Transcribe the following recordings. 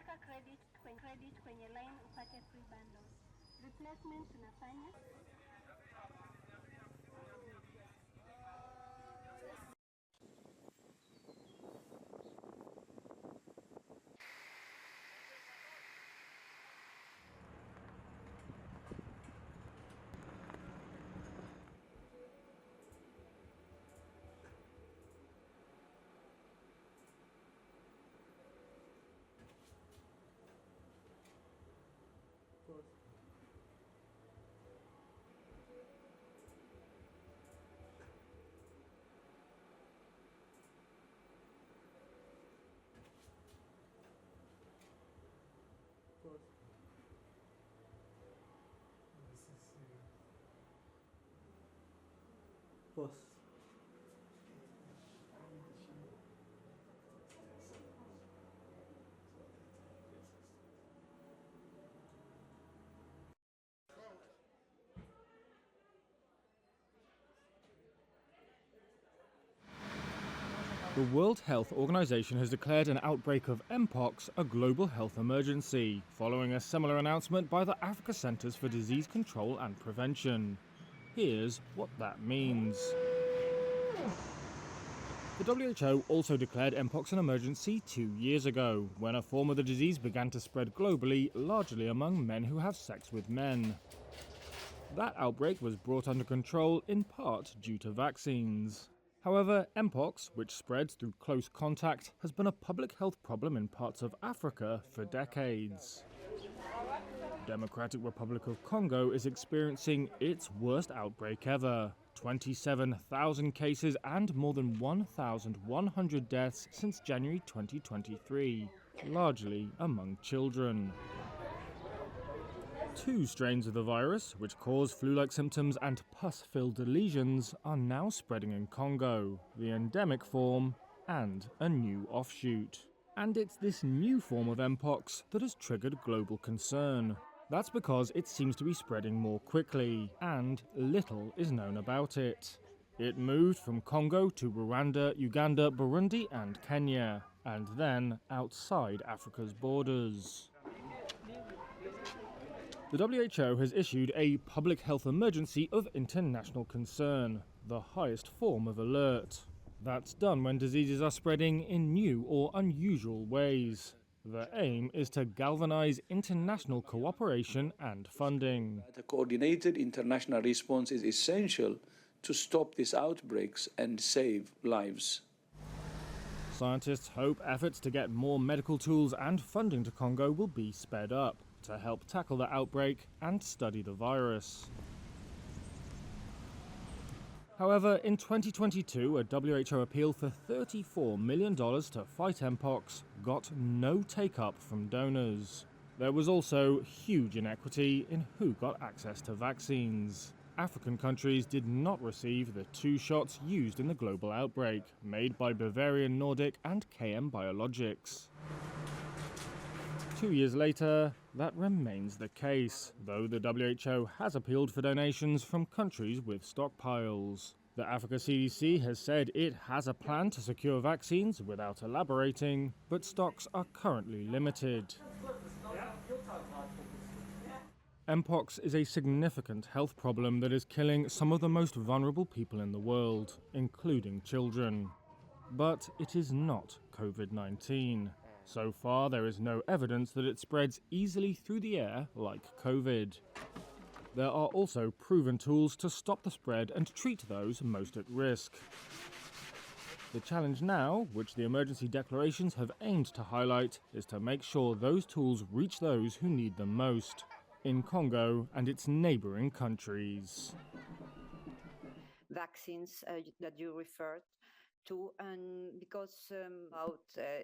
Weka credit kwenye line upate free bundles. Replacement tunafanya. The World Health Organization has declared an outbreak of mpox a global health emergency, following a similar announcement by the Africa Centers for Disease Control and Prevention. Here's what that means. The WHO also declared mpox an emergency 2 years ago, when a form of the disease began to spread globally, largely among men who have sex with men. That outbreak was brought under control in part due to vaccines. However, mpox, which spreads through close contact, has been a public health problem in parts of Africa for decades. Democratic Republic of Congo is experiencing its worst outbreak ever. 27,000 cases and more than 1,100 deaths since January 2023, largely among children. 2 strains of the virus, which cause flu-like symptoms and pus-filled lesions, are now spreading in Congo, the endemic form and a new offshoot. And it's this new form of mpox that has triggered global concern. That's because it seems to be spreading more quickly, and little is known about it. It moved from Congo to Rwanda, Uganda, Burundi and Kenya, and then outside Africa's borders. The WHO has issued a public health emergency of international concern, the highest form of alert. That's done when diseases are spreading in new or unusual ways. The aim is to galvanize international cooperation and funding. A coordinated international response is essential to stop these outbreaks and save lives. Scientists hope efforts to get more medical tools and funding to Congo will be sped up to help tackle the outbreak and study the virus. However, in 2022, a WHO appeal for $34 million to fight mpox got no take-up from donors. There was also huge inequity in who got access to vaccines. African countries did not receive the 2 shots used in the global outbreak, made by Bavarian Nordic and KM Biologics. 2 years later, that remains the case, though the WHO has appealed for donations from countries with stockpiles. The Africa CDC has said it has a plan to secure vaccines without elaborating, but stocks are currently limited. Mpox is a significant health problem that is killing some of the most vulnerable people in the world, including children. But it is not COVID-19. So far, there is no evidence that it spreads easily through the air like COVID. There are also proven tools to stop the spread and treat those most at risk. The challenge now, which the emergency declarations have aimed to highlight, is to make sure those tools reach those who need them most, in Congo and its neighboring countries. Vaccines that you referred to, and because about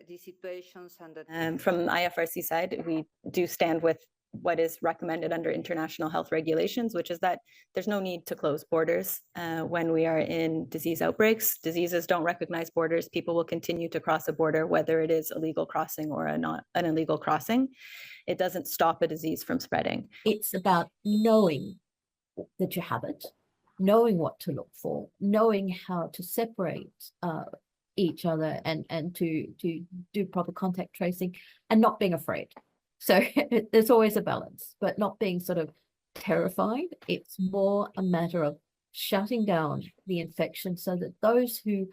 these situations and that from the IFRC side, we do stand with what is recommended under international health regulations, which is that there's no need to close borders when we are in disease outbreaks. Diseases don't recognize borders. People will continue to cross a border, whether it is a legal crossing or not an illegal crossing. It doesn't stop a disease from spreading. It's about knowing that you have it, knowing what to look for, knowing how to separate each other and to do proper contact tracing and not being afraid. So there's always a balance, but not being sort of terrified. It's more a matter of shutting down the infection so that those who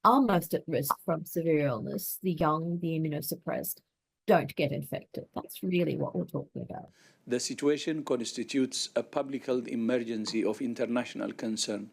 are most at risk from severe illness, the young, the immunosuppressed, don't get infected. That's really what we're talking about. The situation constitutes a public health emergency of international concern.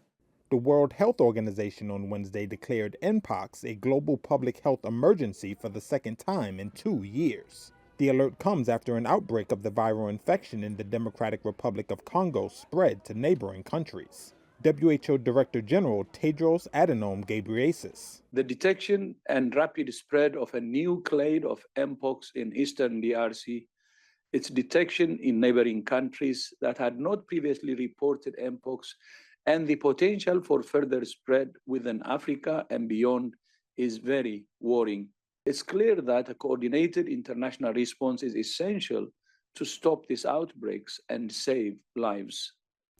The World Health Organization on Wednesday declared mpox a global public health emergency for the second time in 2 years. The alert comes after an outbreak of the viral infection in the Democratic Republic of Congo spread to neighboring countries. WHO Director General Tedros Adhanom Ghebreyesus. The detection and rapid spread of a new clade of mpox in eastern DRC, its detection in neighboring countries that had not previously reported mpox, and the potential for further spread within Africa and beyond is very worrying. It's clear that a coordinated international response is essential to stop these outbreaks and save lives.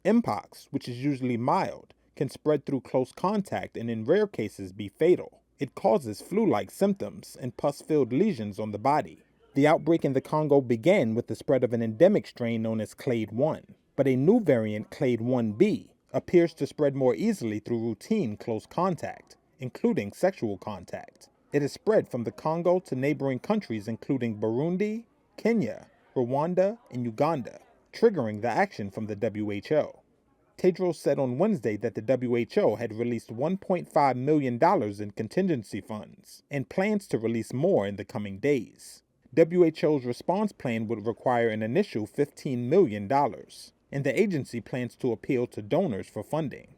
Mpox, which is usually mild, can spread through close contact and in rare cases be fatal. It causes flu-like symptoms and pus-filled lesions on the body. The outbreak in the Congo began with the spread of an endemic strain known as Clade 1, but a new variant, Clade 1b, appears to spread more easily through routine close contact, including sexual contact. It has spread from the Congo to neighboring countries including Burundi, Kenya, Rwanda, and Uganda, triggering the action from the WHO. Tedros said on Wednesday that the WHO had released $1.5 million in contingency funds and plans to release more in the coming days. WHO's response plan would require an initial $15 million, and the agency plans to appeal to donors for funding.